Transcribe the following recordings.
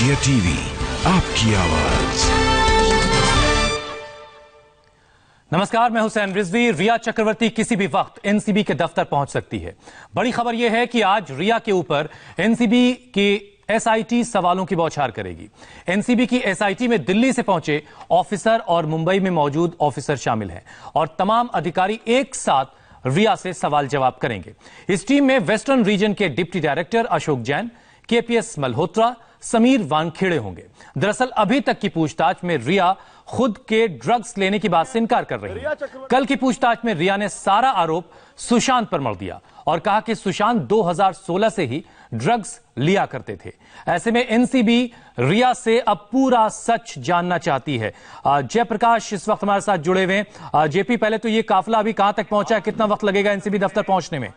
India TV, आपकी आवाज। नमस्कार, मैं हुसैन रिजवी। रिया चक्रवर्ती किसी भी वक्त एनसीबी के दफ्तर पहुंच सकती है। बड़ी खबर यह है कि आज रिया के ऊपर एनसीबी की एसआईटी सवालों की बौछार करेगी। एनसीबी की एसआईटी में दिल्ली से पहुंचे ऑफिसर और मुंबई में मौजूद ऑफिसर शामिल हैं और तमाम अधिकारी एक साथ रिया से सवाल जवाब करेंगे। इस टीम में वेस्टर्न रीजन के deputy director Ashok Jain, KPS Malhotra, Sameer Wankhede होंगे। दरअसल अभी तक की पूछताछ में रिया खुद के ड्रग्स लेने की बात से इनकार कर रही है। कल की पूछताछ में रिया ने सारा आरोप सुशांत पर मढ़ दिया और कहा कि सुशांत 2016 से ही ड्रग्स लिया करते थे। ऐसे में एनसीबी रिया से अब पूरा सच जानना चाहती है। जयप्रकाश इस वक्त हमारे साथ जुड़े हुए हैं। जेपी, पहले तो ये काफिला अभी कहां तक पहुंचा है, कितना वक्त लगेगा एनसीबी दफ्तर पहुंचने में?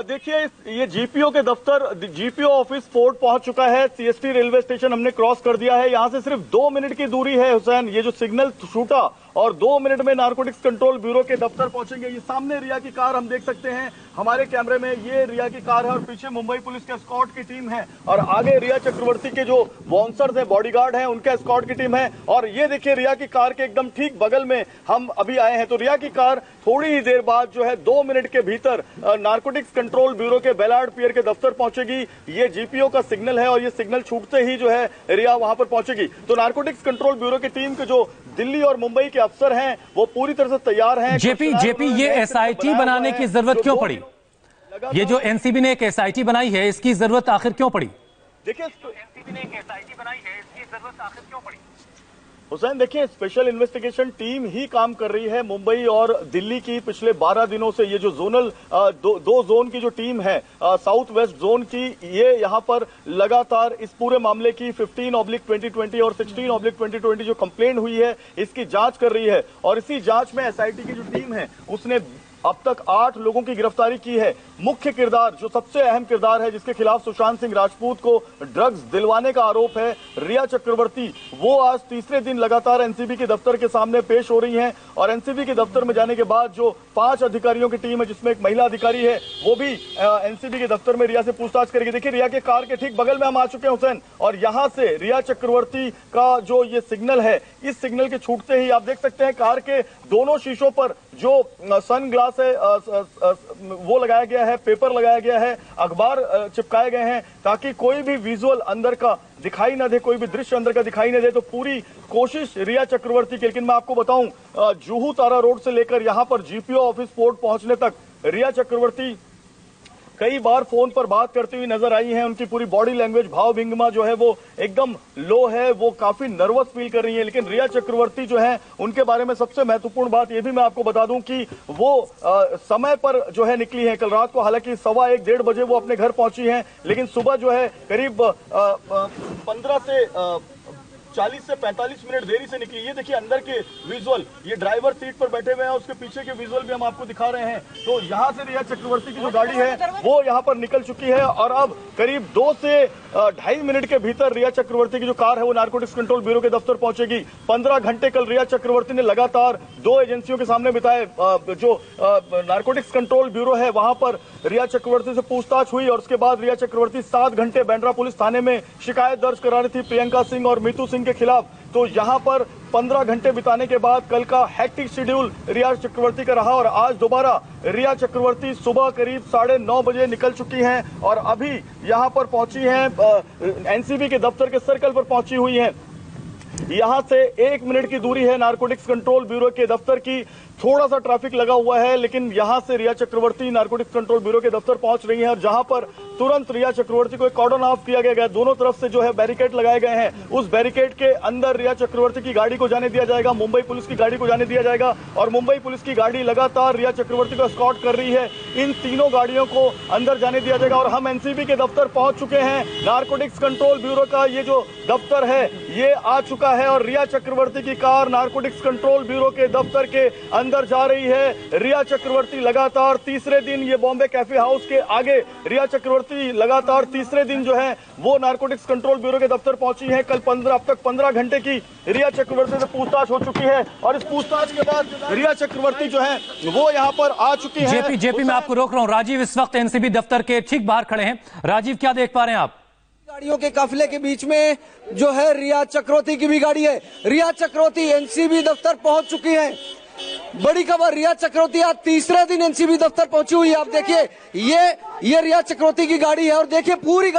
देखिए, ये जीपीओ के दफ्तर, जीपीओ ऑफिस फोर्ट पहुंच चुका है। सीएसटी रेलवे स्टेशन हमने क्रॉस कर दिया है। यहां से सिर्फ 2 मिनट की दूरी है हुसैन। ये जो सिग्नल छूटा और 2 मिनट में नारकोटिक्स कंट्रोल ब्यूरो के दफ्तर पहुंचेंगे। ये सामने रिया की कार हम देख सकते हैं हमारे कैमरे में। ये रिया की कार है और पीछे मुंबई पुलिस के एस्कॉर्ट की टीम है और आगे रिया चक्रवर्ती के जो बाउंसर्स हैं, बॉडीगार्ड हैं, उनके एस्कॉर्ट की टीम है। और ये देखिए, रिया की कार के एकदम ठीक बगल में हम अभी आए हैं। तो रिया की कार थोड़ी ही देर बाद जो है 2 मिनट के भीतर नारकोटिक्स कंट्रोल ब्यूरो के बेलार्ड पियर के दफ्तर पहुंचेगी। ये जीपीओ का सिग्नल है और ये सिग्नल छूटते ही जो है रिया वहां पर पहुंचेगी। तो नारकोटिक्स कंट्रोल ब्यूरो की टीम के जो दिल्ली और मुंबई के अफसर हैं वो पूरी तरह से तैयार हैं। जेपी, ये एसआईटी बनाने की जरूरत क्यों पड़ी? ये जो एनसीबी ने एक एसआईटी बनाई है, इसकी जरूरत आखिर क्यों पड़ी? देखिए, एनसीबी ने एक एसआईटी बनाई है, इसकी जरूरत आखिर क्यों पड़ी? हुसैन, देखिए, स्पेशल इन्वेस्टिगेशन टीम ही काम कर रही है मुंबई और दिल्ली की। पिछले 12 दिनों से ये जो जोनल दो जोन की जो टीम है, साउथ वेस्ट जोन की, ये यहां पर लगातार इस पूरे मामले की 15/2020 और 16/2020 जो कंप्लेंट हुई है, इसकी जांच कर रही है। और इसी जांच में एसआईटी की जो टीम है उसने अब तक 8 लोगों की गिरफ्तारी की है। मुख्य किरदार, जो सबसे अहम किरदार है, जिसके खिलाफ सुशांत सिंह राजपूत को ड्रग्स दिलवाने का आरोप है, रिया चक्रवर्ती, वो आज तीसरे दिन लगातार एनसीबी के दफ्तर के सामने पेश हो रही हैं। और एनसीबी के दफ्तर में जाने के बाद जो 5 अधिकारियों की टीम है, जिसमें एक महिला अधिकारी है, वो भी एनसीबी के दफ्तर में रिया से पूछताछ करेगी। देखिए, रिया के कार के ठीक बगल में हम आ चुके हैं हुसैन, और यहां से रिया चक्रवर्ती का जो ये सिग्नल है, इस सिग्नल के छूटते ही आप देख सकते हैं कार के दोनों शीशों पर जो सन ग्लास है वो लगाया गया है, पेपर लगाया गया है, अखबार चिपकाए गए हैं ताकि कोई भी विजुअल अंदर का दिखाई न दे, कोई भी दृश्य अंदर का दिखाई न दे। तो पूरी कोशिश रिया चक्रवर्ती की। लेकिन मैं आपको बताऊं, जुहू तारा रोड से लेकर यहां पर जीपीओ ऑफिस फोर्ट पहुंचने तक रिया चक्रवर्ती कई बार फोन पर बात करती हुई नजर आई हैं। उनकी पूरी बॉडी लैंग्वेज, भाव भंगिमा जो है वो एकदम लो है, वो काफी नर्वस फील कर रही है। लेकिन रिया चक्रवर्ती जो है, उनके बारे में सबसे महत्वपूर्ण बात यह भी मैं आपको बता दूं कि वो समय पर जो है निकली है कल रात को। हालांकि 1:15-1:30 बजे वो अपने घर पहुंची हैं, लेकिन सुबह जो है करीब 15 से 40 से 45 मिनट देरी से निकली। ये देखिए अंदर के विजुअल, ये ड्राइवर सीट पर बैठे हुए हैं, उसके पीछे के विजुअल भी हम आपको दिखा रहे हैं। तो यहां से रिया चक्रवर्ती की जो गाड़ी है वो यहां पर निकल चुकी है और अब करीब 2 से 2.5 मिनट के भीतर रिया चक्रवर्ती की जो कार है वो नारकोटिक्स कंट्रोल ब्यूरो के दफ्तर पहुंचेगी। 15 घंटे कल रिया चक्रवर्ती ने लगातार 2 एजेंसियों के सामने बिताए। जो नारकोटिक्स कंट्रोल ब्यूरो है वहां पर रिया चक्रवर्ती से पूछताछ हुई और उसके बाद रिया चक्रवर्ती 7 घंटे बांद्रा पुलिस थाने में शिकायत दर्ज करा रही थी प्रियंका सिंह और मीतू सिंह के खिलाफ। तो यहां पर 15 घंटे बिताने के बाद कल का हेक्टिक शेड्यूल रिया चक्रवर्ती का रहा और आज दोबारा रिया चक्रवर्ती सुबह करीब 9:30 बजे निकल चुकी हैं और अभी यहां पर पहुंची हैं, एनसीबी के दफ्तर के सर्कल पर पहुंची हुई हैं। यहां से 1 मिनट की दूरी है नारकोटिक्स कंट्रोल ब्यूरो के दफ्तर की। थोड़ा सा ट्रैफिक लगा हुआ है, लेकिन यहां से रिया चक्रवर्ती नारकोटिक्स कंट्रोल ब्यूरो के दफ्तर पहुंच रही हैं और जहां पर तुरंत रिया चक्रवर्ती को एक कॉर्डन ऑफ किया गया है। दोनों तरफ से जो है बैरिकेड लगाए गए हैं। उस बैरिकेड के अंदर रिया चक्रवर्ती की गाड़ी को जाने दिया जाएगा, मुंबई पुलिस की गाड़ी को जाने दिया जाएगा और मुंबई पुलिस की गाड़ी लगातार रिया चक्रवर्ती को एस्कॉर्ट कर रही है। इन तीनों गाड़ियों को अंदर जाने दिया जाएगा और हम एनसीबी के दफ्तर पहुंच चुके हैं। नारकोटिक्स कंट्रोल ब्यूरो का ये जो दफ्तर है ये आ चुका है और रिया चक्रवर्ती की कार नारकोटिक्स कंट्रोल ब्यूरो के दफ्तर के अंदर अंदर जा रही है रिया चक्रवर्ती। लगातार तीसरे दिन ये बॉम्बे कैफे हाउस के आगे रिया चक्रवर्ती लगातार तीसरे दिन जो है वो नारकोटिक्स कंट्रोल ब्यूरो के दफ्तर पहुंची है। अब तक 15 घंटे की रिया चक्रवर्ती से पूछताछ हो चुकी है और इस पूछताछ के बाद रिया चक्रवर्ती जो है वो यहाँ पर आ चुकी है। जेपी मैं आपको रोक रहा हूं। राजीव इस वक्त एनसीबी दफ्तर के ठीक बाहर खड़े हैं। राजीव, क्या देख पा रहे हैं आप? गाड़ियों के काफिले के बीच में जो है रिया चक्रवर्ती की भी गाड़ी है। रिया चक्रवर्ती एनसीबी दफ्तर पहुंच चुकी है। बड़ी खबर, रिया चक्रवर्ती आज तीसरे दिन एनसीबी दफ्तर पहुंची हुई है। आप देखिए ये रिया चक्रवर्ती की गाड़ी है और देखिए पूरी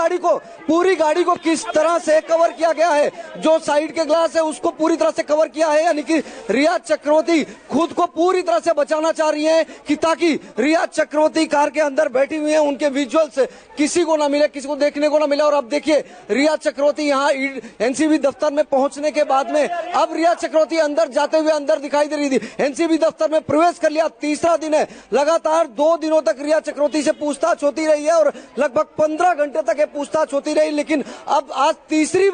गाड़ी को किस तरह से कवर किया गया है। जो साइड के ग्लास है उसको पूरी तरह से कवर किया है, यानी कि रिया चक्रवर्ती खुद को पूरी तरह से बचाना चाह रही हैं कि ताकि रिया चक्रवर्ती कार के अंदर बैठी हुई है, उनके विजुअल्स किसी को ना मिले, किसी को देखने को ना मिले। और अब देखिए रिया चक्रवर्ती यहाँ एनसीबी दफ्तर में पहुंचने के बाद में अब रिया चक्रवर्ती अंदर जाते हुए अंदर दिखाई दे रही थी। एनसीबी दफ्तर में प्रवेश कर लिया। तीसरा दिन है। लगातार 2 दिनों तक रिया चक्रवर्ती से पूछताछ होती रही है और लगभग 15 घंटे तक ये पूछताछ होती रही, लेकिन अब आज तीसरी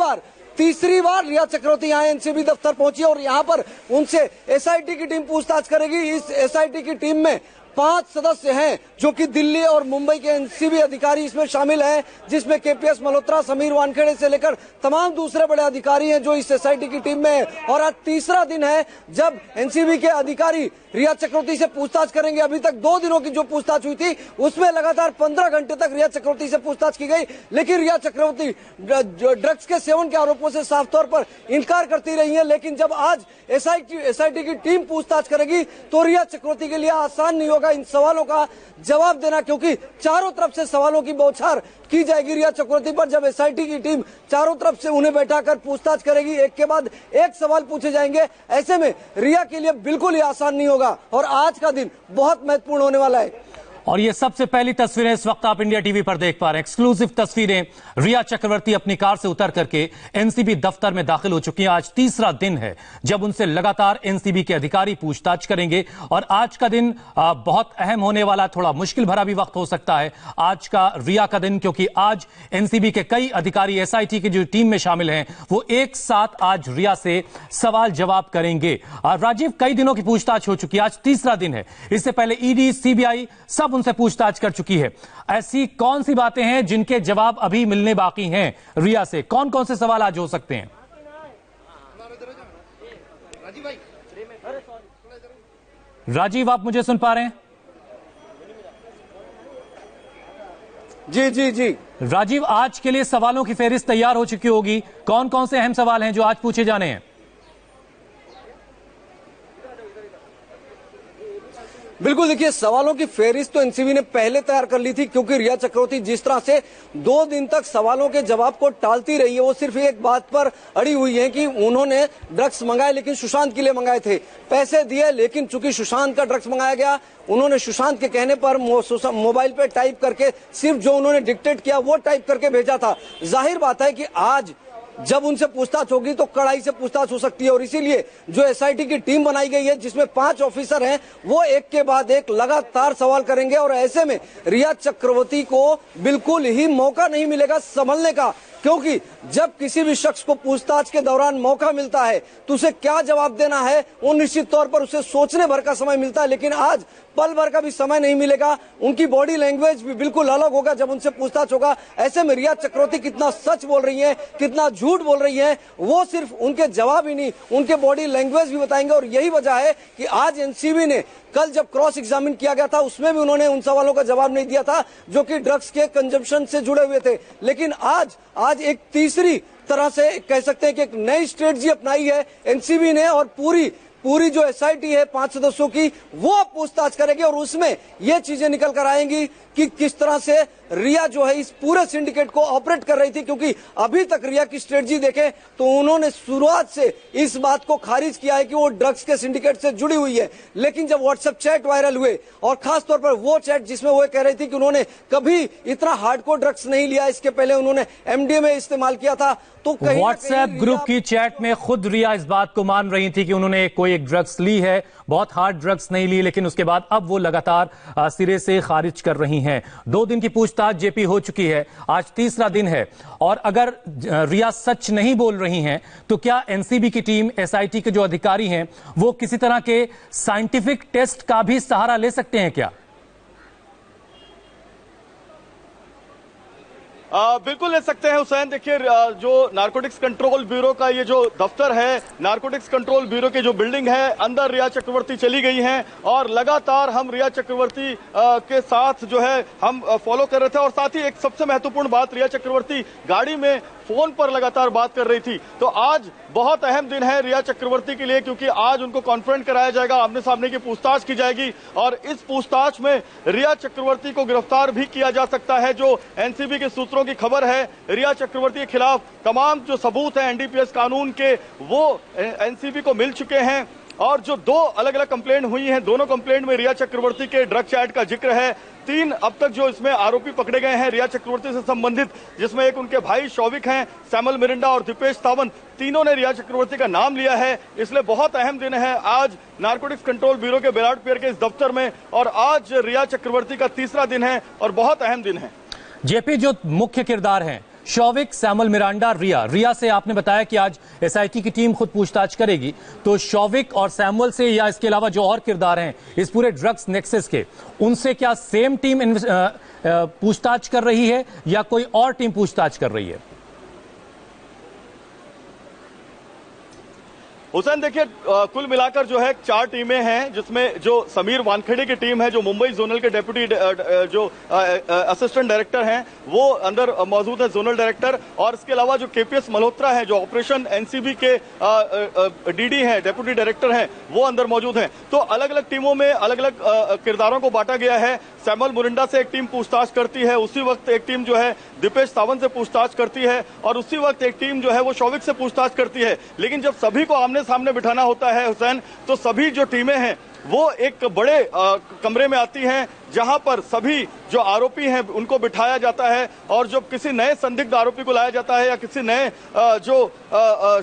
बार रिया चक्रवर्ती यहाँ एनसीबी दफ्तर पहुंची और यहाँ पर उनसे एसआईटी की टीम पूछताछ करेगी। इस एसआईटी की टीम में 5 सदस्य हैं जो कि दिल्ली और मुंबई के एनसीबी अधिकारी इसमें शामिल हैं, जिसमें केपीएस मल्होत्रा, समीर वानखेड़े से लेकर तमाम दूसरे बड़े अधिकारी हैं जो इस एसआईटी की टीम में है। और आज तीसरा दिन है जब एनसीबी के अधिकारी रिया चक्रवर्ती से पूछताछ करेंगे। अभी तक 2 दिनों की जो पूछताछ हुई थी उसमें लगातार 15 घंटे तक रिया चक्रवर्ती से पूछताछ की गई, लेकिन रिया चक्रवर्ती ड्रग्स के सेवन के आरोपों से साफ तौर पर इनकार करती रही है। लेकिन जब आज एसआईटी की टीम पूछताछ करेगी तो रिया चक्रवर्ती के लिए आसान नहीं होगा इन सवालों का जवाब देना, क्योंकि चारों तरफ से सवालों की बौछार की जाएगी रिया चक्रवर्ती पर। जब एसआईटी की टीम चारों तरफ से उन्हें बैठाकर पूछताछ करेगी, एक के बाद एक सवाल पूछे जाएंगे, ऐसे में रिया के लिए बिल्कुल ही आसान नहीं होगा और आज का दिन बहुत महत्वपूर्ण होने वाला है। और ये सबसे पहली तस्वीरें इस वक्त आप इंडिया टीवी पर देख पा रहे हैं। एक्सक्लूसिव तस्वीरें। रिया चक्रवर्ती अपनी कार से उतर करके एनसीबी दफ्तर में दाखिल हो चुकी हैं। आज तीसरा दिन है जब उनसे लगातार एनसीबी के अधिकारी पूछताछ करेंगे और आज का दिन बहुत अहम होने वाला, थोड़ा मुश्किल भरा भी वक्त हो सकता है आज का रिया का दिन, क्योंकि आज एनसीबी के कई अधिकारी एसआईटी की जो टीम में शामिल हैं वो एक साथ आज रिया से सवाल जवाब करेंगे। राजीव, कई दिनों की पूछताछ हो चुकी है, आज तीसरा दिन है। इससे पहले ईडी, सीबीआई सब उनसे पूछताछ कर चुकी है। ऐसी कौन सी बातें हैं जिनके जवाब अभी मिलने बाकी हैं रिया से? कौन कौन से सवाल आज हो सकते हैं? राजीव, आप मुझे सुन पा रहे हैं? जी राजीव, आज के लिए सवालों की फेहरिस्त तैयार हो चुकी होगी। कौन कौन से अहम सवाल हैं जो आज पूछे जाने हैं? बिल्कुल, देखिए सवालों की फेहरिस्त तो एनसीबी ने पहले तैयार कर ली थी, क्योंकि रिया चक्रवर्ती जिस तरह से 2 दिन तक सवालों के जवाब को टालती रही है, वो सिर्फ एक बात पर अड़ी हुई है कि उन्होंने ड्रग्स मंगाए, लेकिन सुशांत के लिए मंगाए थे, पैसे दिए, लेकिन चूंकि सुशांत का ड्रग्स मंगाया गया, उन्होंने सुशांत के कहने पर मोबाइल पे टाइप करके सिर्फ जो उन्होंने डिक्टेट किया वो टाइप करके भेजा था। जाहिर बात है कि आज जब उनसे पूछताछ होगी तो कड़ाई से पूछताछ हो सकती है और इसीलिए जो एसआईटी की टीम बनाई गई है, जिसमें 5 ऑफिसर हैं, वो एक के बाद एक लगातार सवाल करेंगे और ऐसे में रिया चक्रवर्ती को बिल्कुल ही मौका नहीं मिलेगा संभलने का, क्योंकि जब किसी भी शख्स को पूछताछ के दौरान मौका मिलता है तो उसे क्या जवाब देना है वो निश्चित तौर पर उसे सोचने भर का समय मिलता है, लेकिन आज पल भर का भी समय नहीं मिलेगा। उनकी बॉडी लैंग्वेज भी बिल्कुल अलग होगा जब उनसे पूछताछ होगा। ऐसे में रिया चक्रवर्ती कितना सच बोल रही है, कितना झूठ बोल रही है, वो सिर्फ उनके जवाब ही नहीं, उनके बॉडी लैंग्वेज भी बताएंगे। और यही वजह है कि आज एनसीबी ने कल जब क्रॉस एग्जामिन किया गया था उसमें भी उन्होंने उन सवालों का जवाब नहीं दिया था जो कि ड्रग्स के कंजम्पशन से जुड़े हुए थे, लेकिन आज एक तीसरी तरह से कह सकते हैं कि एक नई स्ट्रेटजी अपनाई है एनसीबी ने और पूरी जो एसआईटी है 5 सदस्यों की, वो अब पूछताछ करेगी और उसमें ये चीजें निकल कर आएंगी कि किस तरह से रिया जो है इस पूरे सिंडिकेट को ऑपरेट कर रही थी, क्योंकि अभी तक रिया की स्ट्रेटजी देखें तो उन्होंने शुरुआत से इस बात को खारिज किया है कि वो ड्रग्स के सिंडिकेट से जुड़ी हुई है। लेकिन जब व्हाट्सएप चैट वायरल हुए और खासतौर पर वो चैट जिसमें वो कह रही थी कि उन्होंने कभी इतना हार्डकोर ड्रग्स नहीं लिया, इसके पहले उन्होंने एमडीएमए इस्तेमाल किया था, तो कहीं व्हाट्सएप ग्रुप की चैट में खुद रिया इस बात को मान रही थी कि उन्होंने कोई कोई एक ड्रग्स ली है, बहुत हार्ड ड्रग्स नहीं ली, लेकिन उसके बाद अब वो लगातार सिरे से खारिज कर रही हैं। 2 दिन की पूछताछ जेपी हो चुकी है, आज तीसरा दिन है, और अगर रिया सच नहीं बोल रही हैं तो क्या एनसीबी की टीम, एसआईटी के जो अधिकारी हैं, वो किसी तरह के साइंटिफिक टेस्ट का भी सहारा ले सकते हैं क्या? बिल्कुल ले सकते हैं हुसैन। देखिए, जो नारकोटिक्स कंट्रोल ब्यूरो का ये जो दफ्तर है, नारकोटिक्स कंट्रोल ब्यूरो की जो बिल्डिंग है, अंदर रिया चक्रवर्ती चली गई हैं और लगातार हम रिया चक्रवर्ती के साथ जो है हम फॉलो कर रहे थे। और साथ ही एक सबसे महत्वपूर्ण बात, रिया चक्रवर्ती गाड़ी में फोन पर लगातार बात कर रही थी। तो आज बहुत अहम दिन है रिया चक्रवर्ती के लिए, क्योंकि आज उनको कॉन्फ्रेंट कराया जाएगा, आमने सामने की पूछताछ की जाएगी और इस पूछताछ में रिया चक्रवर्ती को गिरफ्तार भी किया जा सकता है। जो एनसीबी के सूत्रों की खबर है, रिया चक्रवर्ती के खिलाफ तमाम जो सबूत हैं एनडीपीएस कानून के, वो एनसीबी को मिल चुके हैं। और जो 2 अलग अलग कंप्लेंट हुई हैं, दोनों कंप्लेंट में रिया चक्रवर्ती के ड्रग चैट का जिक्र है। 3 अब तक जो इसमें आरोपी पकड़े गए हैं रिया चक्रवर्ती से संबंधित, जिसमें एक उनके भाई शौविक हैं, सैमुअल मिरिंडा और दीपेश सावंत, तीनों ने रिया चक्रवर्ती का नाम लिया है। इसलिए बहुत अहम दिन है आज नारकोटिक्स कंट्रोल ब्यूरो के बेलाड पियर के इस दफ्तर में, और आज रिया चक्रवर्ती का तीसरा दिन है और बहुत अहम दिन है। जेपी, जो मुख्य किरदार हैं शौविक, सैमुअल मिरांडा, रिया से आपने बताया कि आज एसआईटी की टीम खुद पूछताछ करेगी, तो शौविक और सैमुअल से या इसके अलावा जो और किरदार हैं इस पूरे ड्रग्स नेक्सस के, उनसे क्या सेम टीम पूछताछ कर रही है या कोई और टीम पूछताछ कर रही है? हुसैन, देखिए, कुल मिलाकर जो है 4 टीमें हैं, जिसमें जो समीर वानखेड़े की टीम है, जो मुंबई जोनल के डेप्यूटी जो असिस्टेंट डायरेक्टर हैं, वो अंदर मौजूद है, जोनल डायरेक्टर। और इसके अलावा जो केपीएस मल्होत्रा है, जो ऑपरेशन एनसीबी के डीडी हैं, डेप्यूटी डायरेक्टर हैं, वो अंदर मौजूद हैं। तो अलग अलग टीमों में अलग अलग किरदारों को बांटा गया है। सैमुअल मिरिंडा से एक टीम पूछताछ करती है, उसी वक्त एक टीम जो है दीपेश सावंत से पूछताछ करती है, और उसी वक्त एक टीम जो है वो शौविक से पूछताछ करती है। लेकिन जब सभी को आमने सामने बिठाना होता है हुसैन, तो सभी जो टीमें हैं वो एक बड़े कमरे में आती हैं, जहां पर सभी जो आरोपी हैं उनको बिठाया जाता है, और जब किसी नए संदिग्ध आरोपी को लाया जाता है या किसी नए जो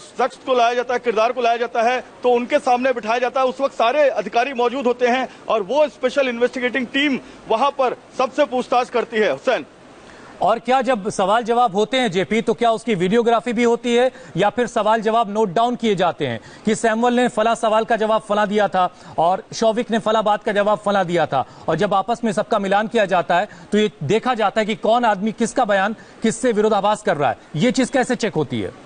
शख्स को लाया जाता है, किरदार को लाया जाता है, तो उनके सामने बिठाया जाता है। उस वक्त सारे अधिकारी मौजूद होते हैं और वो स्पेशल इन्वेस्टिगेटिंग टीम वहां पर सबसे पूछताछ करती है हुसैन। और क्या जब सवाल जवाब होते हैं जेपी, तो क्या उसकी वीडियोग्राफी भी होती है या फिर सवाल जवाब नोट डाउन किए जाते हैं कि सैमुअल ने फला सवाल का जवाब फला दिया था और शौविक ने फला बात का जवाब फला दिया था, और जब आपस में सबका मिलान किया जाता है तो ये देखा जाता है कि कौन आदमी किसका बयान किससे विरोधाभास कर रहा है? ये चीज कैसे चेक होती है?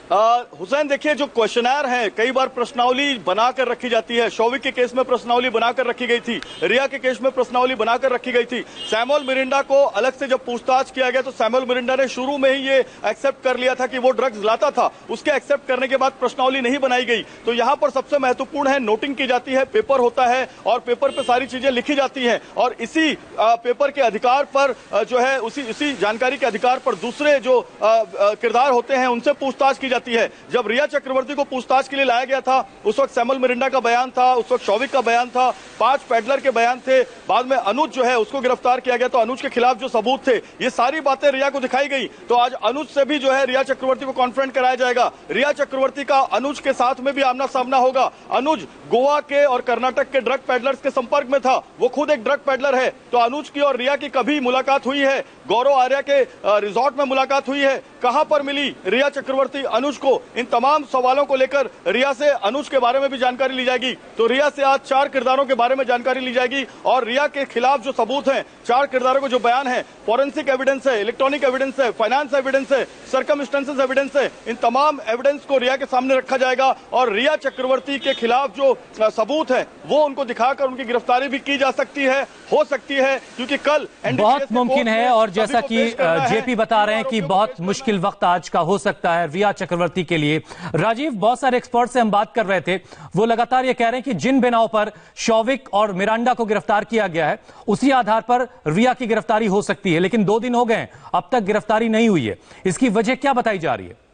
हुसैन, देखिए, जो क्वेश्चनर है, कई बार प्रश्नावली बनाकर रखी जाती है। शौविक के केस में प्रश्नावली बनाकर रखी गई थी, रिया के केस में प्रश्नावली बनाकर रखी गई थी। सैमुअल मिरिंडा को अलग से जब पूछताछ किया गया तो सैमुअल मिरिंडा ने शुरू में ही ये एक्सेप्ट कर लिया था कि वो ड्रग्स लाता था। उसके एक्सेप्ट करने के बाद प्रश्नावली नहीं बनाई गई। तो यहां पर सबसे महत्वपूर्ण है, नोटिंग की जाती है, पेपर होता है और पेपर पे सारी चीजें लिखी जाती हैं, और इसी पेपर के अधिकार पर जो है उसी जानकारी के अधिकार पर दूसरे जो किरदार होते हैं उनसे पूछताछ की जाती है। जब रिया चक्रवर्ती को पूछताछ के लिए लाया गया था, उस वक्त सैमुअल मिरिंडा का बयान था, उस वक्त शौविक का बयान था, 5 पैडलर के बयान थे। बाद में अनुज जो है उसको गिरफ्तार किया गया, तो अनुज के खिलाफ जो सबूत थे, ये सारी बातें रिया को दिखाई गई। तो आज अनुज से भी जो है रिया चक्रवर्ती को कॉन्फ्रेंट कराया जाएगा। रिया चक्रवर्ती का अनुज के साथ में भी आमना सामना होगा। अनुज गोवा के और कर्नाटक के ड्रग पैडलर्स के संपर्क में था, वो खुद एक ड्रग पैडलर है। तो अनुज की और रिया की कभी मुलाकात हुई है? गौरव आर्या के रिजॉर्ट में मुलाकात हुई है। कहां पर मिली रिया चक्रवर्ती अनुज को? इन तमाम सवालों को लेकर रिया से अनुज के बारे में भी जानकारी ली जाएगी। तो रिया से आज 4 किरदारों के बारे में जानकारी ली जाएगी, और रिया के खिलाफ जो सबूत हैं, 4 किरदारों को जो बयान है, फॉरेंसिक एविडेंस है, इलेक्ट्रॉनिक एविडेंस है, फाइनेंस एविडेंस है, सर्कमस्टेंसेस एविडेंस है, इन तमाम एविडेंस को रिया के सामने रखा जाएगा, और रिया चक्रवर्ती के खिलाफ जो सबूत है वो उनको दिखाकर उनकी गिरफ्तारी भी की जा सकती है, हो सकती है, क्योंकि कल बहुत मुमकिन है। और जैसा कि जेपी बता रहे हैं कि बहुत मुश्किल वक्त आज का हो सकता है रिया चक्रवर्ती के लिए। राजीव, बहुत सारे एक्सपर्ट से हम बात कर रहे थे, वो लगातार ये कह रहे हैं कि जिन बिनाओं पर शौविक और मिरांडा को गिरफ्तार किया गया है उसी आधार पर रिया की गिरफ्तारी हो सकती है, लेकिन 2 दिन हो गए अब तक गिरफ्तारी नहीं हुई है। इसकी वजह क्या बताई जा रही है?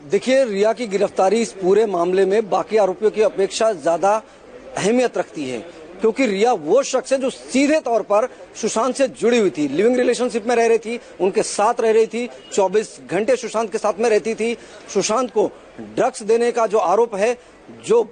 देखिए, रिया की गिरफ्तारी इस पूरे मामले में बाकी आरोपियों की अपेक्षा ज्यादा अहमियत रखती है, क्योंकि रिया वो शख्स है जो सीधे तौर पर सुशांत से जुड़ी हुई थी, लिविंग रिलेशनशिप में रह रही थी, उनके साथ रह रही थी, 24 घंटे सुशांत के साथ में रहती थी। सुशांत को ड्रग्स देने का जो आरोप है, जो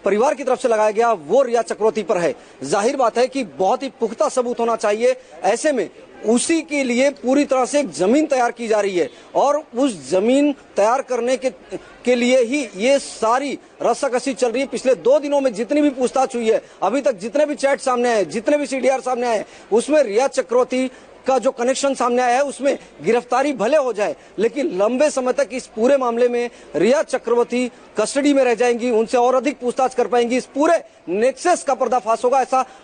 परिवार की तरफ से लगाया गया, वो रिया चक्रवर्ती पर है। जाहिर बात है कि बहुत ही पुख्ता सबूत होना चाहिए। ऐसे में उसी के लिए पूरी तरह से एक जमीन तैयार की जा रही है और उस जमीन तैयार करने के लिए ही ये सारी रस्साकसी चल रही है। पिछले 2 दिनों में जितनी भी पूछताछ हुई है, अभी तक जितने भी चैट सामने आए, जितने भी सीडीआर सामने आए, उसमें रिया चक्रवर्ती का जो कनेक्शन सामने आया है उसमें गिरफ्तारी भले हो जाए, लेकिन लंबे समय तक इस पूरे मामले में रिया चक्रवर्ती कस्टडी में रह जाएंगी, उनसे और अधिक पूछताछ कर पाएंगी। इस पूरे नेक्सस का पर्दाफाश होगा,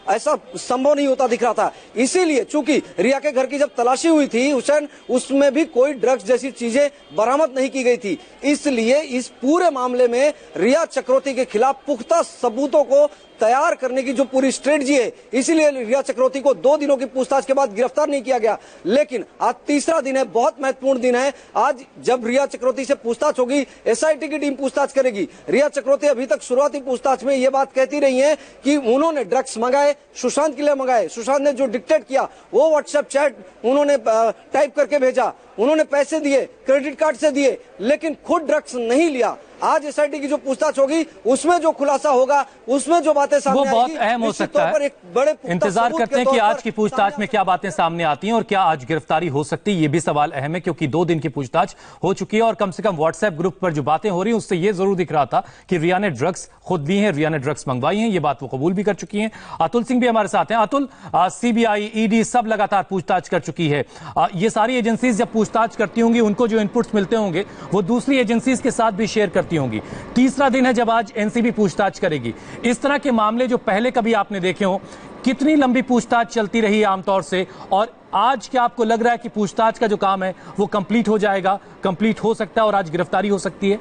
ऐसा संभव नहीं होता दिख रहा था। इसीलिए चूंकि रिया के घर की जब तलाशी हुई थी हुसैन, उसमें भी कोई ड्रग्स जैसी चीजें बरामद नहीं की गई थी। इसलिए इस पूरे मामले में रिया चक्रवर्ती के खिलाफ पुख्ता सबूतों को तैयार करने की जो पूरी स्ट्रेटजी है, इसीलिए रिया चक्रवर्ती को 2 दिनों की पूछताछ के बाद गिरफ्तार नहीं किया गया। लेकिन आज तीसरा दिन है, बहुत महत्वपूर्ण दिन है। आज जब रिया चक्रवर्ती से पूछताछ होगी, एसआईटी की टीम पूछताछ करेगी। रिया चक्रवर्ती अभी तक शुरुआती पूछताछ में ये बात कहती रही है कि उन्होंने ड्रग्स मंगाए, सुशांत के लिए मंगाए, सुशांत ने जो डिक्टेट किया वो व्हाट्सएप चैट उन्होंने टाइप करके भेजा, उन्होंने पैसे दिए, क्रेडिट कार्ड से दिए, लेकिन खुद ड्रग्स नहीं लिया। आज एसआईटी की जो पूछताछ होगी उसमें जो खुलासा होगा, उसमें जो बातें सामने वो बहुत आएगी, अहम हो सकता है। एक बड़े इंतजार करते हैं कि आज की पूछताछ में क्या बातें सामने आती हैं और क्या आज गिरफ्तारी हो सकती है। ये भी सवाल अहम है क्योंकि 2 दिन की पूछताछ हो चुकी है और कम से कम व्हाट्सएप ग्रुप पर जो बातें हो रही हैं उससे ये जरूर दिख रहा था कि रिया ने ड्रग्स खुद ली हैं, रिया ने ड्रग्स मंगवाई हैं। ये बात वो कबूल भी कर चुकी हैं। अतुल सिंह भी हमारे साथ हैं। अतुल, सीबीआई, ईडी सब लगातार पूछताछ कर चुकी है। ये सारी एजेंसीज जब पूछताछ करती होंगी, उनको जो इनपुट्स मिलते होंगे वो दूसरी एजेंसीज के साथ भी शेयर करती होंगी। तीसरा दिन है जब आज एनसीबी पूछताछ करेगी। इस तरह के मामले जो पहले कभी आपने देखे हो, कितनी लंबी पूछताछ चलती रही है आमतौर से, और आज क्या आपको लग रहा है कि पूछताछ का जो काम है वो कंप्लीट हो जाएगा, कंप्लीट हो सकता है और आज गिरफ्तारी हो सकती है?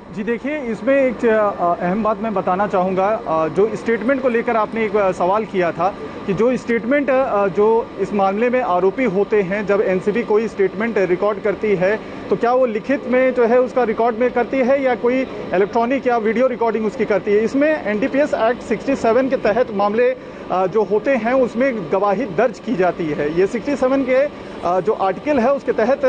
जी देखिए, इसमें एक अहम बात मैं बताना चाहूँगा। जो स्टेटमेंट को लेकर आपने एक सवाल किया था कि जो स्टेटमेंट जो इस मामले में आरोपी होते हैं, जब एनसीबी कोई स्टेटमेंट रिकॉर्ड करती है तो क्या वो लिखित में जो है उसका रिकॉर्ड में करती है या कोई इलेक्ट्रॉनिक या वीडियो रिकॉर्डिंग उसकी करती है। इसमें एनडीपीएस एक्ट 67 के तहत मामले जो होते हैं उसमें गवाही दर्ज की जाती है। ये 67 के जो आर्टिकल है उसके तहत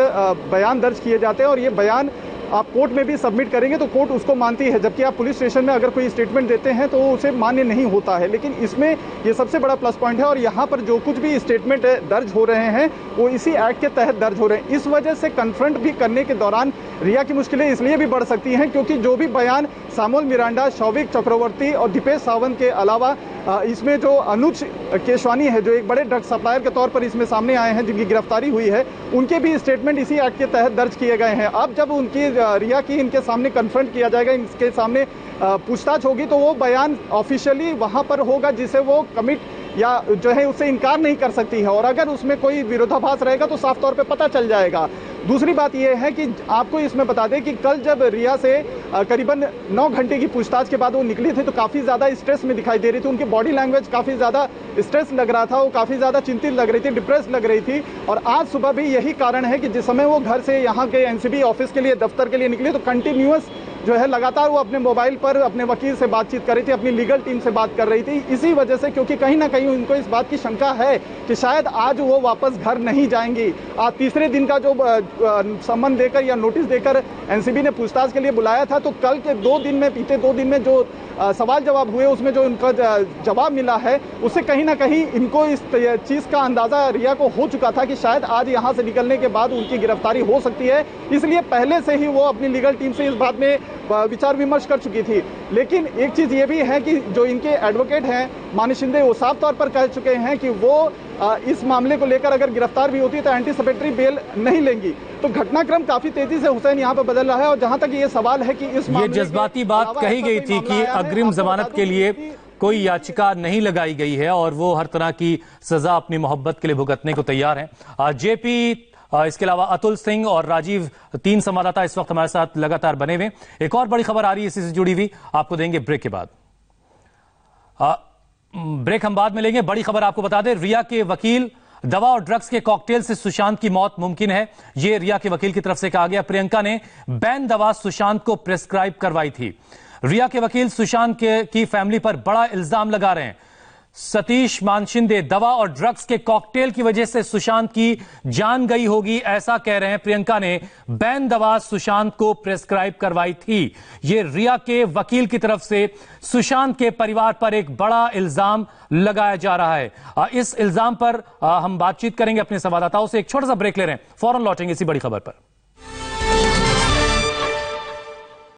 बयान दर्ज किए जाते हैं और ये बयान आप कोर्ट में भी सबमिट करेंगे तो कोर्ट उसको मानती है, जबकि आप पुलिस स्टेशन में अगर कोई स्टेटमेंट देते हैं तो उसे मान्य नहीं होता है। लेकिन इसमें ये सबसे बड़ा प्लस पॉइंट है और यहाँ पर जो कुछ भी स्टेटमेंट दर्ज हो रहे हैं वो इसी एक्ट के तहत दर्ज हो रहे हैं। इस वजह से कन्फ्रंट भी करने के दौरान रिया की मुश्किलें इसलिए भी बढ़ सकती हैं क्योंकि जो भी बयान सामुएल मिरांडा, शौविक चक्रवर्ती और दीपेश सावंत के अलावा इसमें जो अनुज केशवानी है, जो एक बड़े ड्रग सप्लायर के तौर पर इसमें सामने आए हैं, जिनकी गिरफ्तारी हुई है, उनके भी स्टेटमेंट इसी एक्ट के तहत दर्ज किए गए हैं। अब जब उनकी रिया की इनके सामने कन्फ्रंट किया जाएगा, इनके सामने पूछताछ होगी तो वो बयान ऑफिशियली वहां पर होगा जिसे वो कमिट या जो है उससे इनकार नहीं कर सकती है और अगर उसमें कोई विरोधाभास रहेगा तो साफ तौर पे पता चल जाएगा। दूसरी बात यह है कि आपको इसमें बता दें कि कल जब रिया से करीबन 9 घंटे की पूछताछ के बाद वो निकली थी तो काफ़ी ज़्यादा स्ट्रेस में दिखाई दे रही थी। उनकी बॉडी लैंग्वेज काफ़ी ज़्यादा स्ट्रेस लग रहा था, वो काफ़ी ज़्यादा चिंतित लग रही थी, डिप्रेस लग रही थी। और आज सुबह भी यही कारण है कि जिस समय वो घर से यहाँ के एनसीबी ऑफिस के लिए, दफ्तर के लिए निकली तो कंटिन्यूअस जो है लगातार वो अपने मोबाइल पर अपने वकील से बातचीत कर रही थी, अपनी लीगल टीम से बात कर रही थी। इसी वजह से, क्योंकि कहीं ना कहीं उनको इस बात की शंका है कि शायद आज वो वापस घर नहीं जाएंगी। आज तीसरे दिन का जो सम्मन देकर या नोटिस देकर एनसीबी ने पूछताछ के लिए बुलाया था, तो कल के 2 दिन में, बीते 2 दिन में जो सवाल जवाब हुए उसमें जो उनका जवाब मिला है उससे कहीं ना कहीं इनको इस चीज़ का अंदाजा रिया को हो चुका था कि शायद आज यहाँ से निकलने के बाद उनकी गिरफ्तारी हो सकती है। इसलिए पहले से ही वो अपनी लीगल टीम से इस बात में विचार विमर्श कर चुकी थी। लेकिन एक चीज़ ये भी है कि जो इनके एडवोकेट हैं मानी शिंदे, वो साफ तौर पर कह चुके हैं कि वो इस मामले को लेकर अगर गिरफ्तार भी होती है तो एंटीसिपेटरी बेल नहीं लेंगी। तो घटनाक्रम काफी तेजी से हुसैन यहाँ पर बदल रहा है। और जहां तक ये सवाल है कि इस ये जज्बाती बात कही गई थी कि अग्रिम जमानत के लिए कोई याचिका नहीं लगाई गई है और वो हर तरह की सजा अपनी मोहब्बत के लिए भुगतने को तैयार हैं। जेपी, इसके अलावा अतुल सिंह और राजीव, 3 संवाददाता इस वक्त हमारे साथ लगातार बने हुए। एक और बड़ी खबर आ रही है इसी से जुड़ी हुई, आपको देंगे ब्रेक के बाद। ब्रेक हम बाद में लेंगे। बड़ी खबर आपको बता दें, रिया के वकील, दवा और ड्रग्स के कॉकटेल से सुशांत की मौत मुमकिन है, यह रिया के वकील की तरफ से कहा गया। प्रियंका ने बैन दवा सुशांत को प्रेस्क्राइब करवाई थी। रिया के वकील सुशांत की फैमिली पर बड़ा इल्जाम लगा रहे हैं। सतीश मानशिंदे दवा और ड्रग्स के कॉकटेल की वजह से सुशांत की जान गई होगी, ऐसा कह रहे हैं। प्रियंका ने बैन दवा सुशांत को प्रेस्क्राइब करवाई थी। यह रिया के वकील की तरफ से सुशांत के परिवार पर एक बड़ा इल्जाम लगाया जा रहा है। इस इल्जाम पर हम बातचीत करेंगे अपने संवाददाताओं से। एक छोटा सा ब्रेक ले रहे हैं, फौरन लौटेंगे इसी बड़ी खबर पर।